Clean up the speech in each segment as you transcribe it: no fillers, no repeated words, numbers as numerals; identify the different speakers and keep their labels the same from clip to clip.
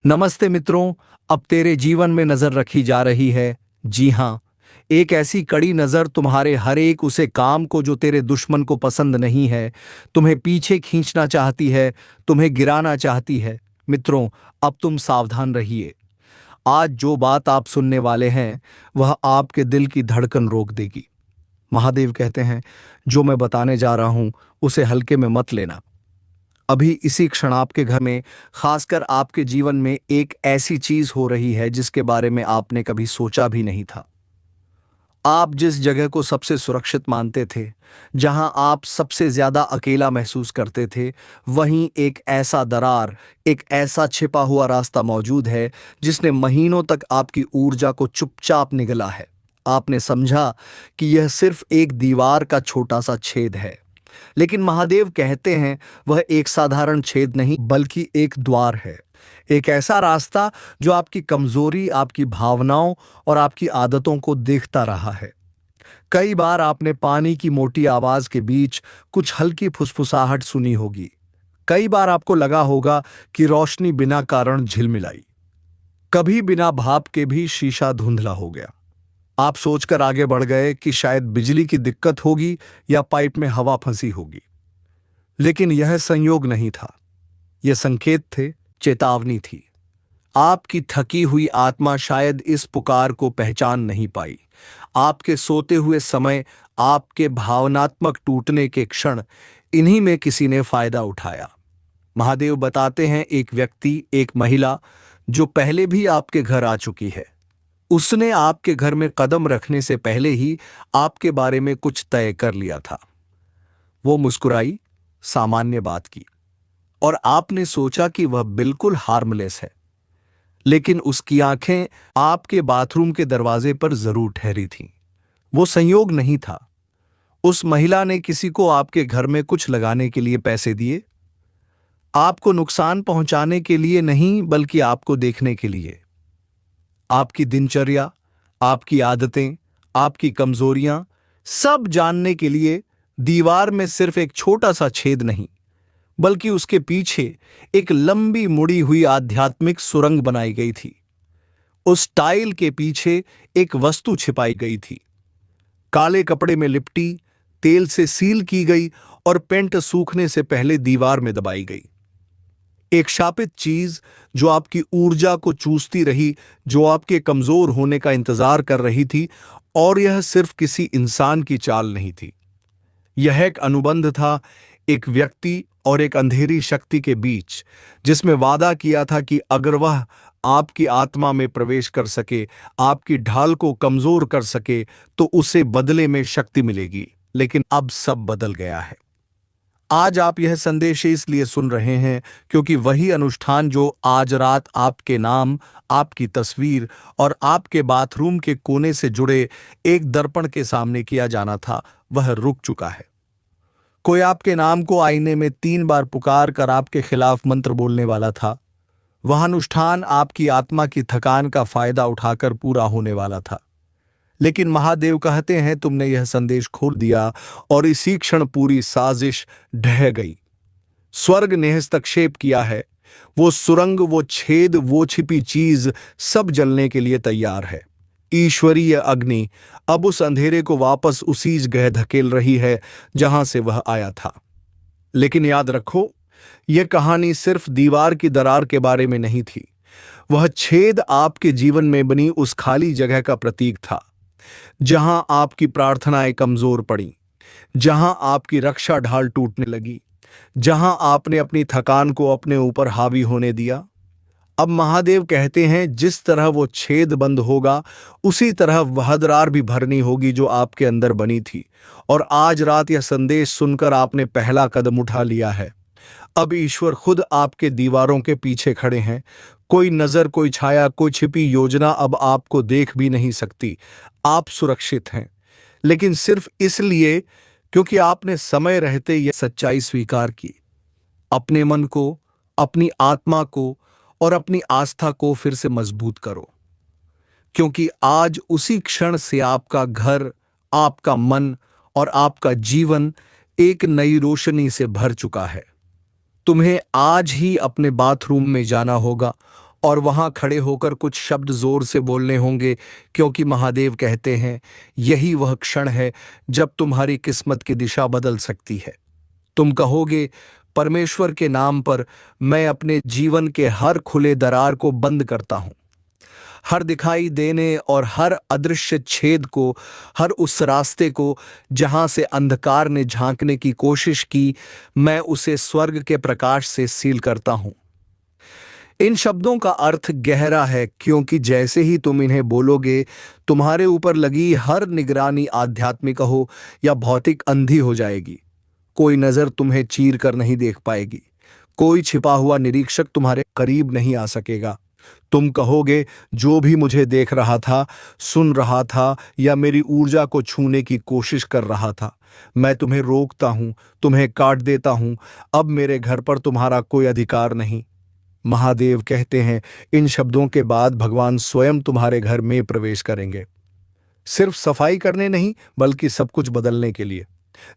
Speaker 1: नमस्ते मित्रों। अब तेरे जीवन में नजर रखी जा रही है। जी हाँ, एक ऐसी कड़ी नजर तुम्हारे हर एक उसे काम को जो तेरे दुश्मन को पसंद नहीं है, तुम्हें पीछे खींचना चाहती है, तुम्हें गिराना चाहती है। मित्रों, अब तुम सावधान रहिए। आज जो बात आप सुनने वाले हैं वह आपके दिल की धड़कन रोक देगी। महादेव कहते हैं, जो मैं बताने जा रहा हूं उसे हल्के में मत लेना। अभी इसी क्षण आपके घर में, खासकर आपके जीवन में एक ऐसी चीज हो रही है जिसके बारे में आपने कभी सोचा भी नहीं था। आप जिस जगह को सबसे सुरक्षित मानते थे, जहां आप सबसे ज्यादा अकेला महसूस करते थे, वहीं एक ऐसा दरार, एक ऐसा छिपा हुआ रास्ता मौजूद है जिसने महीनों तक आपकी ऊर्जा को चुपचाप निगला है। आपने समझा कि यह सिर्फ एक दीवार का छोटा सा छेद है, लेकिन महादेव कहते हैं वह एक साधारण छेद नहीं बल्कि एक द्वार है। एक ऐसा रास्ता जो आपकी कमजोरी, आपकी भावनाओं और आपकी आदतों को देखता रहा है। कई बार आपने पानी की मोटी आवाज के बीच कुछ हल्की फुसफुसाहट सुनी होगी। कई बार आपको लगा होगा कि रोशनी बिना कारण झिलमिलाई। कभी बिना भाप के भी शीशा धुंधला हो गया। आप सोचकर आगे बढ़ गए कि शायद बिजली की दिक्कत होगी या पाइप में हवा फंसी होगी। लेकिन यह संयोग नहीं था, यह संकेत थे, चेतावनी थी। आपकी थकी हुई आत्मा शायद इस पुकार को पहचान नहीं पाई। आपके सोते हुए समय, आपके भावनात्मक टूटने के क्षण, इन्हीं में किसी ने फायदा उठाया। महादेव बताते हैं, एक व्यक्ति, एक महिला जो पहले भी आपके घर आ चुकी है। उसने आपके घर में कदम रखने से पहले ही आपके बारे में कुछ तय कर लिया था। वो मुस्कुराई, सामान्य बात की, और आपने सोचा कि वह बिल्कुल हार्मलेस है। लेकिन उसकी आंखें आपके बाथरूम के दरवाजे पर जरूर ठहरी थीं। वो संयोग नहीं था। उस महिला ने किसी को आपके घर में कुछ लगाने के लिए पैसे दिए। आपको नुकसान पहुंचाने के लिए नहीं, बल्कि आपको देखने के लिए। आपकी दिनचर्या, आपकी आदतें, आपकी कमजोरियां, सब जानने के लिए। दीवार में सिर्फ एक छोटा सा छेद नहीं, बल्कि उसके पीछे एक लंबी मुड़ी हुई आध्यात्मिक सुरंग बनाई गई थी। उस टाइल के पीछे एक वस्तु छिपाई गई थी, काले कपड़े में लिपटी, तेल से सील की गई और पेंट सूखने से पहले दीवार में दबाई गई। एक शापित चीज जो आपकी ऊर्जा को चूसती रही, जो आपके कमजोर होने का इंतजार कर रही थी। और यह सिर्फ किसी इंसान की चाल नहीं थी, यह एक अनुबंध था, एक व्यक्ति और एक अंधेरी शक्ति के बीच, जिसमें वादा किया था कि अगर वह आपकी आत्मा में प्रवेश कर सके, आपकी ढाल को कमजोर कर सके, तो उसे बदले में शक्ति मिलेगी। लेकिन अब सब बदल गया है। आज आप यह संदेश इसलिए सुन रहे हैं क्योंकि वही अनुष्ठान जो आज रात आपके नाम, आपकी तस्वीर और आपके बाथरूम के कोने से जुड़े एक दर्पण के सामने किया जाना था, वह रुक चुका है। कोई आपके नाम को आईने में 3 बार पुकार कर आपके खिलाफ मंत्र बोलने वाला था। वह अनुष्ठान आपकी आत्मा की थकान का फायदा उठाकर पूरा होने वाला था। लेकिन महादेव कहते हैं, तुमने यह संदेश खोल दिया और इसी क्षण पूरी साजिश ढह गई। स्वर्ग ने हस्तक्षेप किया है। वो सुरंग, वो छेद, वो छिपी चीज सब जलने के लिए तैयार है। ईश्वरीय अग्नि अब उस अंधेरे को वापस उसी जगह धकेल रही है जहां से वह आया था। लेकिन याद रखो, यह कहानी सिर्फ दीवार की दरार के बारे में नहीं थी। वह छेद आपके जीवन में बनी उस खाली जगह का प्रतीक था, जहां आपकी प्रार्थनाएं कमजोर पड़ी, जहां आपकी रक्षा ढाल टूटने लगी, जहां आपने अपनी थकान को अपने ऊपर हावी होने दिया। अब महादेव कहते हैं, जिस तरह वो छेद बंद होगा, उसी तरह वह दरार भी भरनी होगी जो आपके अंदर बनी थी। और आज रात यह संदेश सुनकर आपने पहला कदम उठा लिया है। अब ईश्वर खुद आपके दीवारों के पीछे खड़े हैं। कोई नजर, कोई छाया, कोई छिपी योजना अब आपको देख भी नहीं सकती। आप सुरक्षित हैं, लेकिन सिर्फ इसलिए क्योंकि आपने समय रहते यह सच्चाई स्वीकार की। अपने मन को, अपनी आत्मा को और अपनी आस्था को फिर से मजबूत करो, क्योंकि आज उसी क्षण से आपका घर, आपका मन और आपका जीवन एक नई रोशनी से भर चुका है। तुम्हें आज ही अपने बाथरूम में जाना होगा और वहां खड़े होकर कुछ शब्द जोर से बोलने होंगे, क्योंकि महादेव कहते हैं यही वह क्षण है जब तुम्हारी किस्मत की दिशा बदल सकती है। तुम कहोगे, परमेश्वर के नाम पर मैं अपने जीवन के हर खुले दरार को बंद करता हूं, हर दिखाई देने और हर अदृश्य छेद को, हर उस रास्ते को जहां से अंधकार ने झांकने की कोशिश की, मैं उसे स्वर्ग के प्रकाश से सील करता हूं। इन शब्दों का अर्थ गहरा है, क्योंकि जैसे ही तुम इन्हें बोलोगे, तुम्हारे ऊपर लगी हर निगरानी, आध्यात्मिक हो या भौतिक, अंधी हो जाएगी। कोई नजर तुम्हें चीर कर नहीं देख पाएगी, कोई छिपा हुआ निरीक्षक तुम्हारे करीब नहीं आ सकेगा। तुम कहोगे, जो भी मुझे देख रहा था, सुन रहा था या मेरी ऊर्जा को छूने की कोशिश कर रहा था, मैं तुम्हें रोकता हूं, तुम्हें काट देता हूं। अब मेरे घर पर तुम्हारा कोई अधिकार नहीं। महादेव कहते हैं, इन शब्दों के बाद भगवान स्वयं तुम्हारे घर में प्रवेश करेंगे, सिर्फ सफाई करने नहीं, बल्कि सब कुछ बदलने के लिए।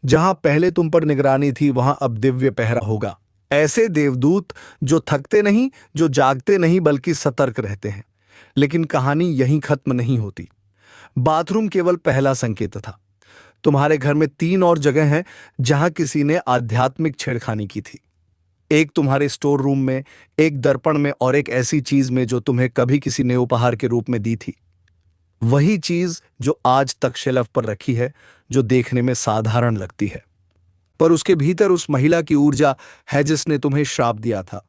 Speaker 1: जहां पहले तुम पर निगरानी थी, वहां अब दिव्य पहरा होगा। ऐसे देवदूत जो थकते नहीं, जो जागते नहीं, बल्कि सतर्क रहते हैं। लेकिन कहानी यहीं खत्म नहीं होती। बाथरूम केवल पहला संकेत था। तुम्हारे घर में 3 और जगह हैं जहां किसी ने आध्यात्मिक छेड़खानी की थी। एक तुम्हारे स्टोर रूम में, एक दर्पण में और एक ऐसी चीज में जो तुम्हें कभी किसी ने उपहार के रूप में दी थी। वही चीज जो आज तक शेल्फ पर रखी है, जो देखने में साधारण लगती है, पर उसके भीतर उस महिला की ऊर्जा है जिसने तुम्हें श्राप दिया था।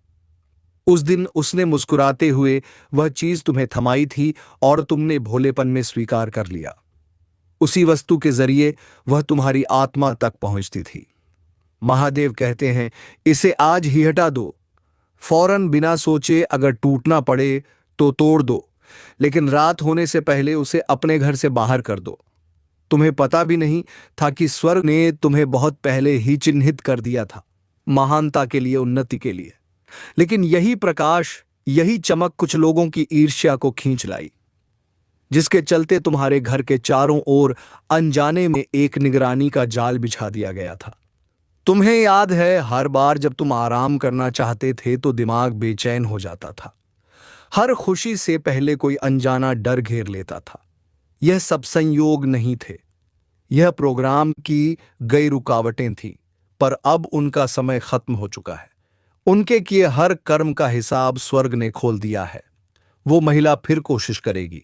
Speaker 1: उस दिन उसने मुस्कुराते हुए वह चीज तुम्हें थमाई थी और तुमने भोलेपन में स्वीकार कर लिया। उसी वस्तु के जरिए वह तुम्हारी आत्मा तक पहुंचती थी। महादेव कहते हैं, इसे आज ही हटा दो, फौरन, बिना सोचे। अगर टूटना पड़े तो तोड़ दो, लेकिन रात होने से पहले उसे अपने घर से बाहर कर दो। तुम्हें पता भी नहीं था कि स्वर्ग ने तुम्हें बहुत पहले ही चिन्हित कर दिया था, महानता के लिए, उन्नति के लिए। लेकिन यही प्रकाश, यही चमक कुछ लोगों की ईर्ष्या को खींच लाई, जिसके चलते तुम्हारे घर के चारों ओर अनजाने में एक निगरानी का जाल बिछा दिया गया था। तुम्हें याद है, हर बार जब तुम आराम करना चाहते थे तो दिमाग बेचैन हो जाता था। हर खुशी से पहले कोई अनजाना डर घेर लेता था। यह सब संयोग नहीं थे, यह प्रोग्राम की गई रुकावटें थीं। पर अब उनका समय खत्म हो चुका है। उनके किए हर कर्म का हिसाब स्वर्ग ने खोल दिया है। वो महिला फिर कोशिश करेगी,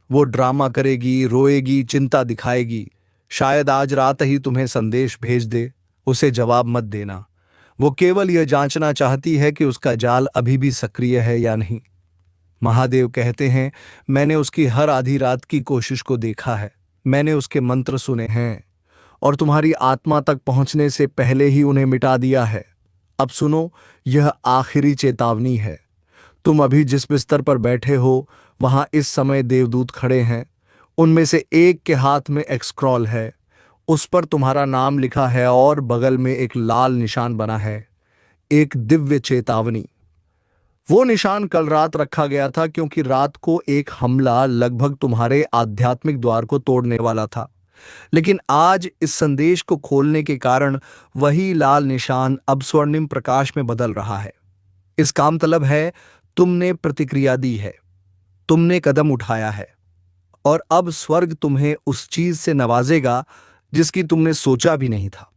Speaker 1: वो ड्रामा करेगी, रोएगी, चिंता दिखाएगी। शायद आज रात ही तुम्हें संदेश भेज दे। उसे जवाब मत देना। वो केवल यह जांचना चाहती है कि उसका जाल अभी भी सक्रिय है या नहीं। महादेव कहते हैं, मैंने उसकी हर आधी रात की कोशिश को देखा है, मैंने उसके मंत्र सुने हैं और तुम्हारी आत्मा तक पहुंचने से पहले ही उन्हें मिटा दिया है। अब सुनो, यह आखिरी चेतावनी है। तुम अभी जिस बिस्तर पर बैठे हो, वहां इस समय देवदूत खड़े हैं। उनमें से एक के हाथ में एक स्क्रॉल है, उस पर तुम्हारा नाम लिखा है और बगल में एक लाल निशान बना है, एक दिव्य चेतावनी। वो निशान कल रात रखा गया था, क्योंकि रात को एक हमला लगभग तुम्हारे आध्यात्मिक द्वार को तोड़ने वाला था। लेकिन आज इस संदेश को खोलने के कारण वही लाल निशान अब स्वर्णिम प्रकाश में बदल रहा है। इसका मतलब है, तुमने प्रतिक्रिया दी है, तुमने कदम उठाया है, और अब स्वर्ग तुम्हें उस चीज से नवाजेगा जिसकी तुमने सोचा भी नहीं था।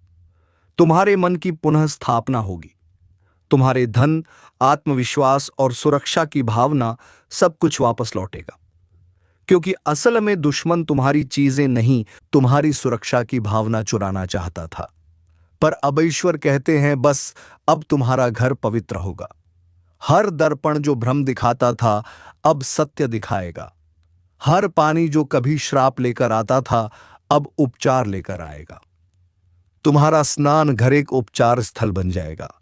Speaker 1: तुम्हारे मन की पुनः स्थापना होगी। तुम्हारे धन, आत्मविश्वास और सुरक्षा की भावना, सब कुछ वापस लौटेगा। क्योंकि असल में दुश्मन तुम्हारी चीजें नहीं, तुम्हारी सुरक्षा की भावना चुराना चाहता था। पर अब ईश्वर कहते हैं, बस अब तुम्हारा घर पवित्र होगा। हर दर्पण जो भ्रम दिखाता था, अब सत्य दिखाएगा। हर पानी जो कभी श्राप लेकर आता था, अब उपचार लेकर आएगा। तुम्हारा स्नान घर एक उपचार स्थल बन जाएगा।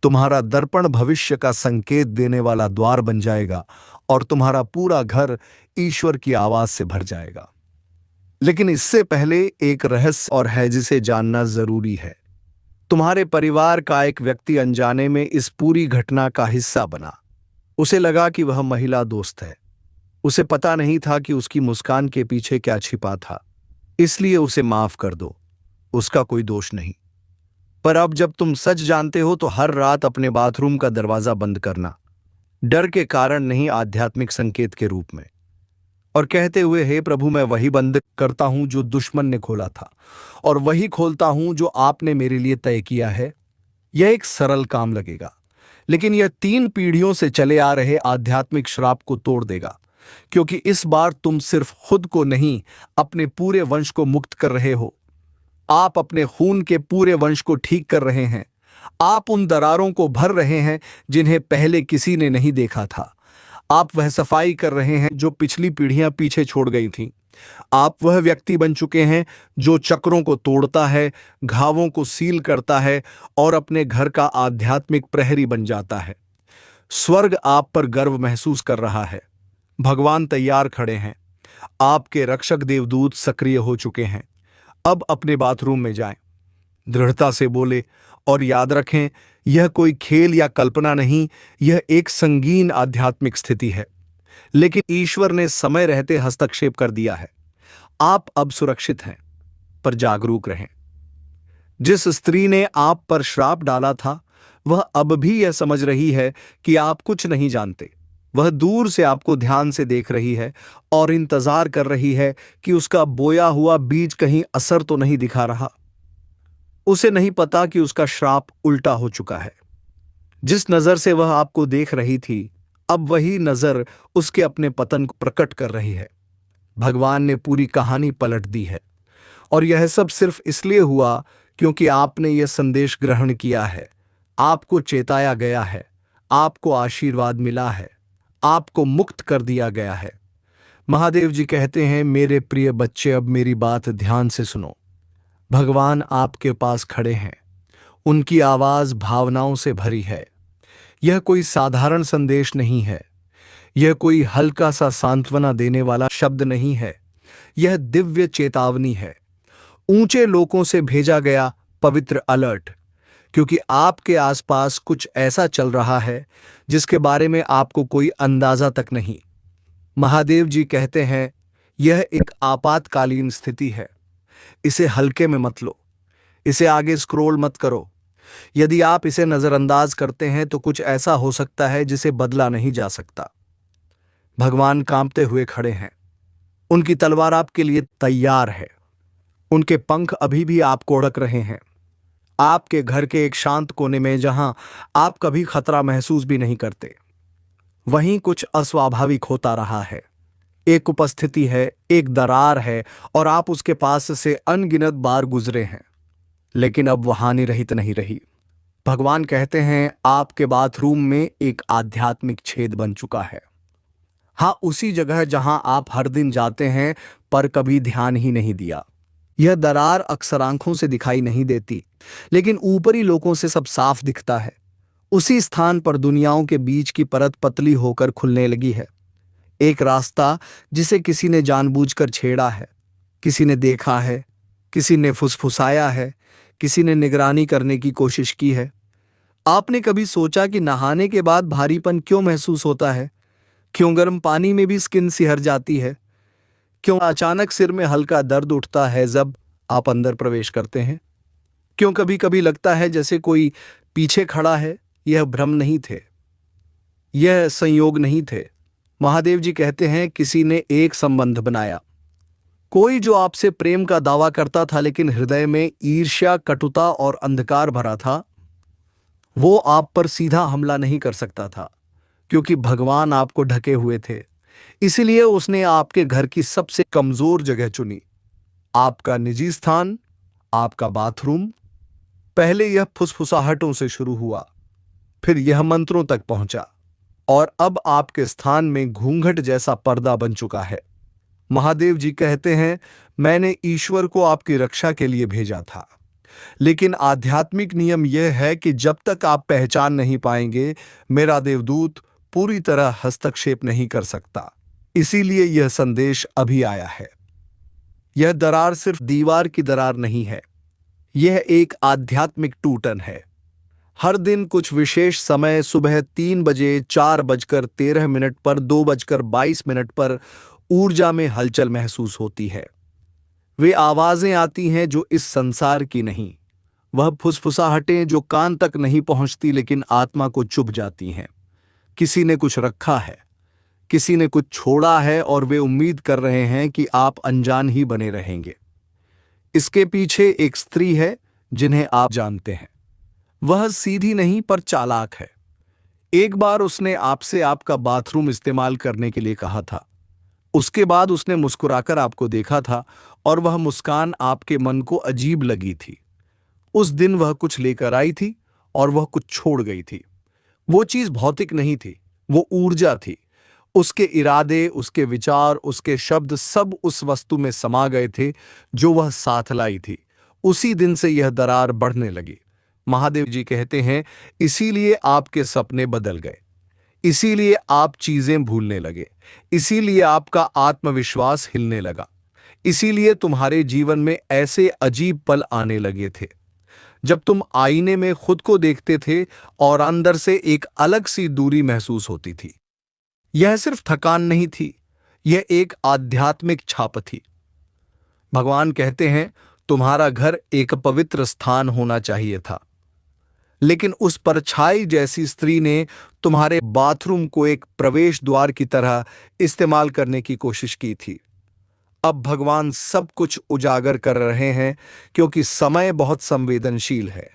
Speaker 1: तुम्हारा दर्पण भविष्य का संकेत देने वाला द्वार बन जाएगा और तुम्हारा पूरा घर ईश्वर की आवाज से भर जाएगा। लेकिन इससे पहले एक रहस्य और है जिसे जानना जरूरी है। तुम्हारे परिवार का एक व्यक्ति अनजाने में इस पूरी घटना का हिस्सा बना। उसे लगा कि वह महिला दोस्त है। उसे पता नहीं था कि उसकी मुस्कान के पीछे क्या छिपा था। इसलिए उसे माफ कर दो, उसका कोई दोष नहीं। पर अब जब तुम सच जानते हो तो हर रात अपने बाथरूम का दरवाजा बंद करना। डर के कारण नहीं, आध्यात्मिक संकेत के रूप में। और कहते हुए, हे प्रभु, मैं वही बंद करता हूं जो दुश्मन ने खोला था, और वही खोलता हूं जो आपने मेरे लिए तय किया है। यह एक सरल काम लगेगा, लेकिन यह 3 पीढ़ियों से चले आ रहे आध्यात्मिक श्राप को तोड़ देगा, क्योंकि इस बार तुम सिर्फ खुद को नहीं, अपने पूरे वंश को मुक्त कर रहे हो। आप अपने खून के पूरे वंश को ठीक कर रहे हैं। आप उन दरारों को भर रहे हैं जिन्हें पहले किसी ने नहीं देखा था। आप वह सफाई कर रहे हैं जो पिछली पीढ़ियां पीछे छोड़ गई थीं। आप वह व्यक्ति बन चुके हैं जो चक्रों को तोड़ता है, घावों को सील करता है और अपने घर का आध्यात्मिक प्रहरी बन जाता है। स्वर्ग आप पर गर्व महसूस कर रहा है। भगवान तैयार खड़े हैं। आपके रक्षक देवदूत सक्रिय हो चुके हैं। अब अपने बाथरूम में जाएं, दृढ़ता से बोले, और याद रखें, यह कोई खेल या कल्पना नहीं, यह एक संगीन आध्यात्मिक स्थिति है। लेकिन ईश्वर ने समय रहते हस्तक्षेप कर दिया है। आप अब सुरक्षित हैं, पर जागरूक रहें। जिस स्त्री ने आप पर श्राप डाला था, वह अब भी यह समझ रही है कि आप कुछ नहीं जानते। वह दूर से आपको ध्यान से देख रही है और इंतजार कर रही है कि उसका बोया हुआ बीज कहीं असर तो नहीं दिखा रहा। उसे नहीं पता कि उसका श्राप उल्टा हो चुका है। जिस नजर से वह आपको देख रही थी, अब वही नजर उसके अपने पतन को प्रकट कर रही है। भगवान ने पूरी कहानी पलट दी है, और यह सब सिर्फ इसलिए हुआ क्योंकि आपने यह संदेश ग्रहण किया है। आपको चेताया गया है, आपको आशीर्वाद मिला है, आपको मुक्त कर दिया गया है। महादेव जी कहते हैं, मेरे प्रिय बच्चे, अब मेरी बात ध्यान से सुनो। भगवान आपके पास खड़े हैं। उनकी आवाज भावनाओं से भरी है। यह कोई साधारण संदेश नहीं है। यह कोई हल्का सा सांत्वना देने वाला शब्द नहीं है। यह दिव्य चेतावनी है, ऊंचे लोकों से भेजा गया पवित्र अलर्ट, क्योंकि आपके आसपास कुछ ऐसा चल रहा है जिसके बारे में आपको कोई अंदाजा तक नहीं। महादेव जी कहते हैं, यह एक आपातकालीन स्थिति है। इसे हल्के में मत लो, इसे आगे स्क्रॉल मत करो। यदि आप इसे नजरअंदाज करते हैं तो कुछ ऐसा हो सकता है जिसे बदला नहीं जा सकता। भगवान कांपते हुए खड़े हैं। उनकी तलवार आपके लिए तैयार है। उनके पंख अभी भी आपको ओढ़क रहे हैं। आपके घर के एक शांत कोने में, जहां आप कभी खतरा महसूस भी नहीं करते, वहीं कुछ अस्वाभाविक होता रहा है। एक उपस्थिति है, एक दरार है, और आप उसके पास से अनगिनत बार गुजरे हैं, लेकिन अब वो हानि रहित नहीं रही। भगवान कहते हैं, आपके बाथरूम में एक आध्यात्मिक छेद बन चुका है। हाँ, उसी जगह जहां आप हर दिन जाते हैं पर कभी ध्यान ही नहीं दिया। यह दरार अक्सर आंखों से दिखाई नहीं देती, लेकिन ऊपरी लोगों से सब साफ दिखता है। उसी स्थान पर दुनियाओं के बीच की परत पतली होकर खुलने लगी है। एक रास्ता जिसे किसी ने जानबूझकर छेड़ा है, किसी ने देखा है, किसी ने फुसफुसाया है, किसी ने निगरानी करने की कोशिश की है। आपने कभी सोचा कि नहाने के बाद भारीपन क्यों महसूस होता है? क्यों गर्म पानी में भी स्किन सिहर जाती है? क्यों अचानक सिर में हल्का दर्द उठता है जब आप अंदर प्रवेश करते हैं? क्यों कभी कभी लगता है जैसे कोई पीछे खड़ा है? यह भ्रम नहीं थे, यह संयोग नहीं थे। महादेव जी कहते हैं, किसी ने एक संबंध बनाया। कोई जो आपसे प्रेम का दावा करता था लेकिन हृदय में ईर्ष्या, कटुता और अंधकार भरा था, वो आप पर सीधा हमला नहीं कर सकता था, क्योंकि भगवान आपको ढके हुए थे। इसलिए उसने आपके घर की सबसे कमजोर जगह चुनी, आपका निजी स्थान, आपका बाथरूम। पहले यह फुसफुसाहटों से शुरू हुआ, फिर यह मंत्रों तक पहुंचा, और अब आपके स्थान में घूंघट जैसा पर्दा बन चुका है। महादेव जी कहते हैं, मैंने ईश्वर को आपकी रक्षा के लिए भेजा था, लेकिन आध्यात्मिक नियम यह है कि जब तक आप पहचान नहीं पाएंगे, मेरा देवदूत पूरी तरह हस्तक्षेप नहीं कर सकता। इसीलिए यह संदेश अभी आया है। यह दरार सिर्फ दीवार की दरार नहीं है, यह एक आध्यात्मिक टूटन है। हर दिन कुछ विशेष समय, सुबह 3 बजे, 4:13 पर, 2:22 पर ऊर्जा में हलचल महसूस होती है। वे आवाजें आती हैं जो इस संसार की नहीं, वह फुसफुसाहटें जो कान तक नहीं पहुंचती लेकिन आत्मा को चुभ जाती हैं। किसी ने कुछ रखा है, किसी ने कुछ छोड़ा है और वे उम्मीद कर रहे हैं कि आप अनजान ही बने रहेंगे। इसके पीछे एक स्त्री है जिन्हें आप जानते हैं। वह सीधी नहीं पर चालाक है। एक बार उसने आपसे आपका बाथरूम इस्तेमाल करने के लिए कहा था। उसके बाद उसने मुस्कुराकर आपको देखा था और वह मुस्कान आपके मन को अजीब लगी थी। उस दिन वह कुछ लेकर आई थी और वह कुछ छोड़ गई थी। वो चीज भौतिक नहीं थी, वो ऊर्जा थी। उसके इरादे, उसके विचार, उसके शब्द सब उस वस्तु में समा गए थे जो वह साथ लाई थी। उसी दिन से यह दरार बढ़ने लगी। महादेव जी कहते हैं, इसीलिए आपके सपने बदल गए, इसीलिए आप चीजें भूलने लगे, इसीलिए आपका आत्मविश्वास हिलने लगा, इसीलिए तुम्हारे जीवन में ऐसे अजीब पल आने लगे थे जब तुम आईने में खुद को देखते थे और अंदर से एक अलग सी दूरी महसूस होती थी। यह सिर्फ थकान नहीं थी, यह एक आध्यात्मिक छाप थी। भगवान कहते हैं, तुम्हारा घर एक पवित्र स्थान होना चाहिए था, लेकिन उस परछाई जैसी स्त्री ने तुम्हारे बाथरूम को एक प्रवेश द्वार की तरह इस्तेमाल करने की कोशिश की थी। अब भगवान सब कुछ उजागर कर रहे हैं क्योंकि समय बहुत संवेदनशील है।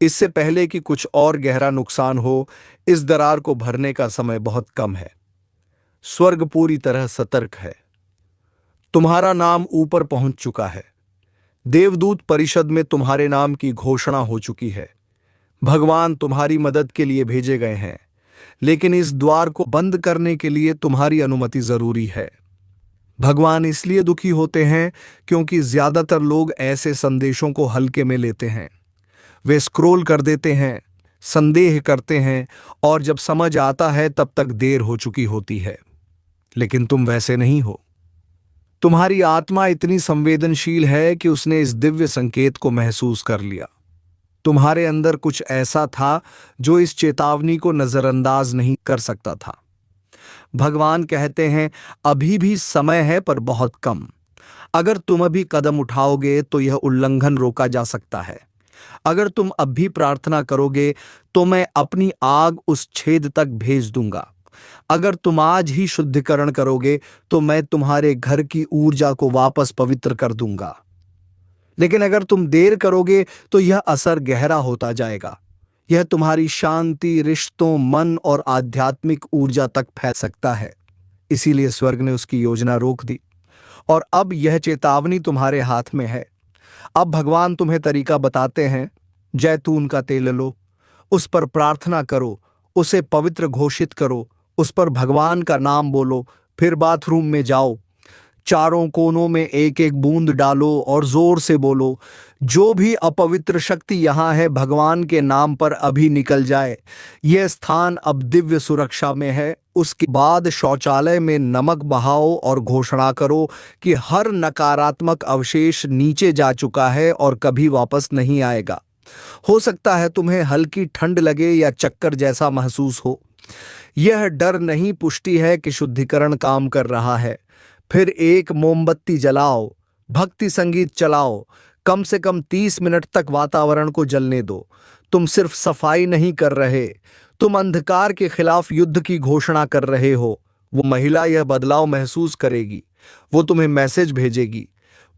Speaker 1: इससे पहले कि कुछ और गहरा नुकसान हो, इस दरार को भरने का समय बहुत कम है। स्वर्ग पूरी तरह सतर्क है। तुम्हारा नाम ऊपर पहुंच चुका है। देवदूत परिषद में तुम्हारे नाम की घोषणा हो चुकी है। भगवान तुम्हारी मदद के लिए भेजे गए हैं, लेकिन इस द्वार को बंद करने के लिए तुम्हारी अनुमति जरूरी है। भगवान इसलिए दुखी होते हैं क्योंकि ज्यादातर लोग ऐसे संदेशों को हल्के में लेते हैं। वे स्क्रॉल कर देते हैं, संदेह करते हैं और जब समझ आता है तब तक देर हो चुकी होती है। लेकिन तुम वैसे नहीं हो। तुम्हारी आत्मा इतनी संवेदनशील है कि उसने इस दिव्य संकेत को महसूस कर लिया। तुम्हारे अंदर कुछ ऐसा था जो इस चेतावनी को नजरअंदाज नहीं कर सकता था। भगवान कहते हैं, अभी भी समय है पर बहुत कम। अगर तुम अभी कदम उठाओगे तो यह उल्लंघन रोका जा सकता है। अगर तुम अब भी प्रार्थना करोगे तो मैं अपनी आग उस छेद तक भेज दूंगा। अगर तुम आज ही शुद्धिकरण करोगे तो मैं तुम्हारे घर की ऊर्जा को वापस पवित्र कर दूंगा। लेकिन अगर तुम देर करोगे तो यह असर गहरा होता जाएगा। यह तुम्हारी शांति, रिश्तों, मन और आध्यात्मिक ऊर्जा तक फैल सकता है। इसीलिए स्वर्ग ने उसकी योजना रोक दी और अब यह चेतावनी तुम्हारे हाथ में है। अब भगवान तुम्हें तरीका बताते हैं। जैतून का तेल लो, उस पर प्रार्थना करो, उसे पवित्र घोषित करो, उस पर भगवान का नाम बोलो, फिर बाथरूम में जाओ, चारों कोनों में एक एक बूंद डालो और जोर से बोलो, जो भी अपवित्र शक्ति यहाँ है भगवान के नाम पर अभी निकल जाए। यह स्थान अब दिव्य सुरक्षा में है। उसके बाद शौचालय में नमक बहाओ और घोषणा करो कि हर नकारात्मक अवशेष नीचे जा चुका है और कभी वापस नहीं आएगा। हो सकता है तुम्हें हल्की ठंड लगे या चक्कर जैसा महसूस हो। यह डर नहीं, पुष्टि है कि शुद्धिकरण काम कर रहा है। फिर एक मोमबत्ती जलाओ, भक्ति संगीत चलाओ, कम से कम 30 मिनट तक वातावरण को जलने दो। तुम सिर्फ सफाई नहीं कर रहे, तुम अंधकार के खिलाफ युद्ध की घोषणा कर रहे हो। वो महिला यह बदलाव महसूस करेगी। वो तुम्हें मैसेज भेजेगी,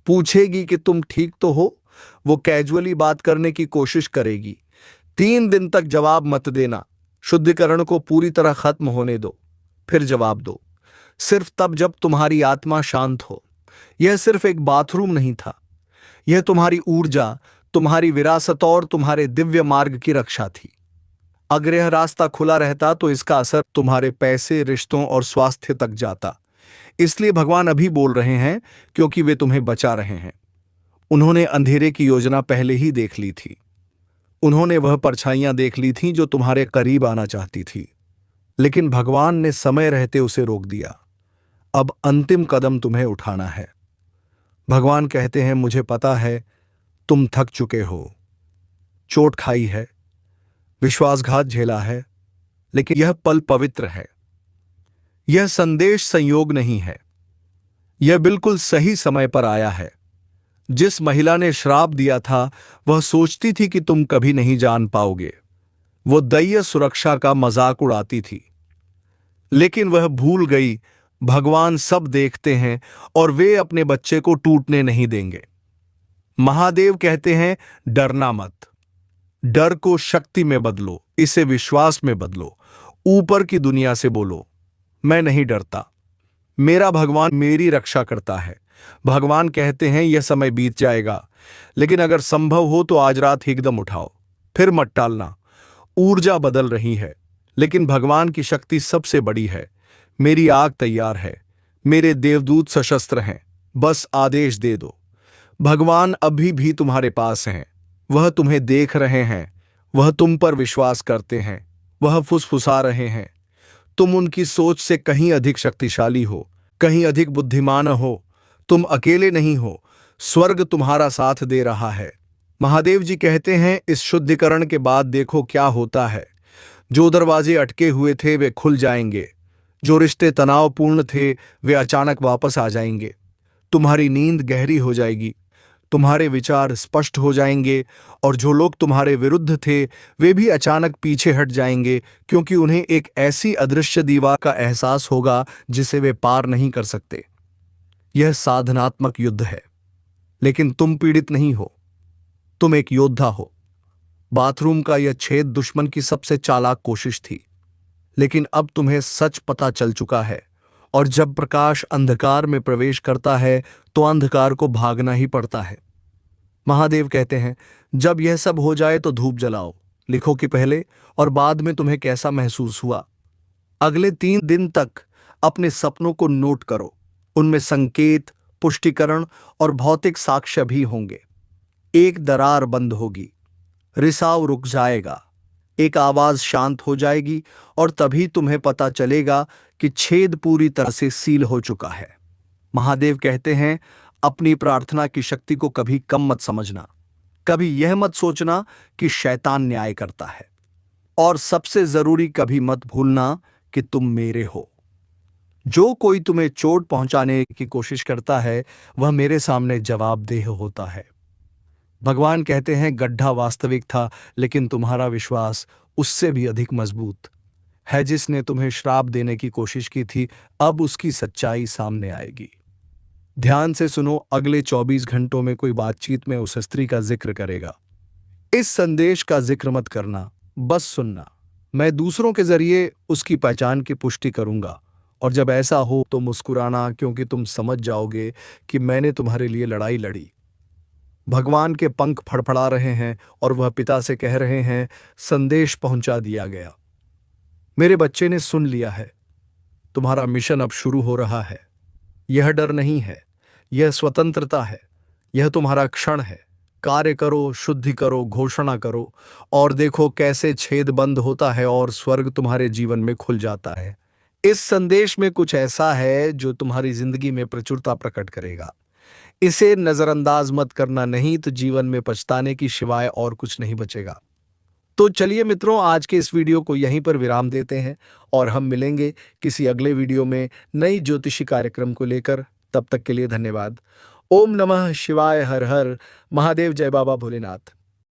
Speaker 1: पूछेगी कि तुम ठीक तो हो। वो कैजुअली बात करने की कोशिश करेगी। 3 दिन तक जवाब मत देना। शुद्धिकरण को पूरी तरह खत्म होने दो, फिर जवाब दो। सिर्फ तब जब तुम्हारी आत्मा शांत हो। यह सिर्फ एक बाथरूम नहीं था, यह तुम्हारी ऊर्जा, तुम्हारी विरासत और तुम्हारे दिव्य मार्ग की रक्षा थी। अगर यह रास्ता खुला रहता तो इसका असर तुम्हारे पैसे, रिश्तों और स्वास्थ्य तक जाता। इसलिए भगवान अभी बोल रहे हैं क्योंकि वे तुम्हें बचा रहे हैं। उन्होंने अंधेरे की योजना पहले ही देख ली थी। उन्होंने वह परछाइयां देख ली थीं जो तुम्हारे करीब आना चाहती थी, लेकिन भगवान ने समय रहते उसे रोक दिया। अब अंतिम कदम तुम्हें उठाना है। भगवान कहते हैं, मुझे पता है तुम थक चुके हो, चोट खाई है, विश्वासघात झेला है, लेकिन यह पल पवित्र है। यह संदेश संयोग नहीं है, यह बिल्कुल सही समय पर आया है। जिस महिला ने श्राप दिया था वह सोचती थी कि तुम कभी नहीं जान पाओगे, वो दैय सुरक्षा का मजाक उड़ाती थी, लेकिन वह भूल गई भगवान सब देखते हैं और वे अपने बच्चे को टूटने नहीं देंगे। महादेव कहते हैं, डरना मत। डर को शक्ति में बदलो, इसे विश्वास में बदलो। ऊपर की दुनिया से बोलो, मैं नहीं डरता, मेरा भगवान मेरी रक्षा करता है। भगवान कहते हैं, यह समय बीत जाएगा, लेकिन अगर संभव हो तो आज रात एकदम उठाओ, फिर मत टालना। ऊर्जा बदल रही है, लेकिन भगवान की शक्ति सबसे बड़ी है। मेरी आग तैयार है, मेरे देवदूत सशस्त्र हैं, बस आदेश दे दो। भगवान अभी भी तुम्हारे पास हैं, वह तुम्हें देख रहे हैं, वह तुम पर विश्वास करते हैं, वह फुसफुसा रहे हैं। तुम उनकी सोच से कहीं अधिक शक्तिशाली हो, कहीं अधिक बुद्धिमान हो। तुम अकेले नहीं हो, स्वर्ग तुम्हारा साथ दे रहा है। महादेव जी कहते हैं, इस शुद्धिकरण के बाद देखो क्या होता है। जो दरवाजे अटके हुए थे वे खुल जाएंगे, जो रिश्ते तनावपूर्ण थे वे अचानक वापस आ जाएंगे। तुम्हारी नींद गहरी हो जाएगी, तुम्हारे विचार स्पष्ट हो जाएंगे, और जो लोग तुम्हारे विरुद्ध थे वे भी अचानक पीछे हट जाएंगे, क्योंकि उन्हें एक ऐसी अदृश्य दीवार का एहसास होगा जिसे वे पार नहीं कर सकते। यह साधनात्मक युद्ध है, लेकिन तुम पीड़ित नहीं हो, तुम एक योद्धा हो। बाथरूम का यह छेद दुश्मन की सबसे चालाक कोशिश थी, लेकिन अब तुम्हें सच पता चल चुका है, और जब प्रकाश अंधकार में प्रवेश करता है तो अंधकार को भागना ही पड़ता है। महादेव कहते हैं, जब यह सब हो जाए तो धूप जलाओ, लिखो कि पहले और बाद में तुम्हें कैसा महसूस हुआ। अगले 3 दिन तक अपने सपनों को नोट करो, उनमें संकेत, पुष्टिकरण और भौतिक साक्ष्य भी होंगे। एक दरार बंद होगी, रिसाव रुक जाएगा, एक आवाज शांत हो जाएगी, और तभी तुम्हें पता चलेगा कि छेद पूरी तरह से सील हो चुका है। महादेव कहते हैं, अपनी प्रार्थना की शक्ति को कभी कम मत समझना, कभी यह मत सोचना कि शैतान न्याय करता है, और सबसे जरूरी कभी मत भूलना कि तुम मेरे हो। जो कोई तुम्हें चोट पहुंचाने की कोशिश करता है वह मेरे सामने जवाबदेह होता है। भगवान कहते हैं, गड्ढा वास्तविक था, लेकिन तुम्हारा विश्वास उससे भी अधिक मजबूत है। जिसने तुम्हें श्राप देने की कोशिश की थी, अब उसकी सच्चाई सामने आएगी। ध्यान से सुनो, अगले 24 घंटों में कोई बातचीत में उस स्त्री का जिक्र करेगा। इस संदेश का जिक्र मत करना, बस सुनना। मैं दूसरों के जरिए उसकी पहचान की पुष्टि करूंगा, और जब ऐसा हो तो मुस्कुराना, क्योंकि तुम समझ जाओगे कि मैंने तुम्हारे लिए लड़ाई लड़ी। भगवान के पंख फड़फड़ा रहे हैं और वह पिता से कह रहे हैं, संदेश पहुंचा दिया गया, मेरे बच्चे ने सुन लिया है, तुम्हारा मिशन अब शुरू हो रहा है। यह डर नहीं है, यह स्वतंत्रता है, यह तुम्हारा क्षण है। कार्य करो, शुद्धि करो, घोषणा करो, और देखो कैसे छेद बंद होता है और स्वर्ग तुम्हारे जीवन में खुल जाता है। इस संदेश में कुछ ऐसा है जो तुम्हारी जिंदगी में प्रचुरता प्रकट करेगा। इसे नजरअंदाज मत करना, नहीं तो जीवन में पछताने की सिवाय और कुछ नहीं बचेगा। तो चलिए मित्रों, आज के इस वीडियो को यहीं पर विराम देते हैं, और हम मिलेंगे किसी अगले वीडियो में नई ज्योतिषी कार्यक्रम को लेकर। तब तक के लिए धन्यवाद। ओम नमः शिवाय। हर हर महादेव। जय बाबा भोलेनाथ।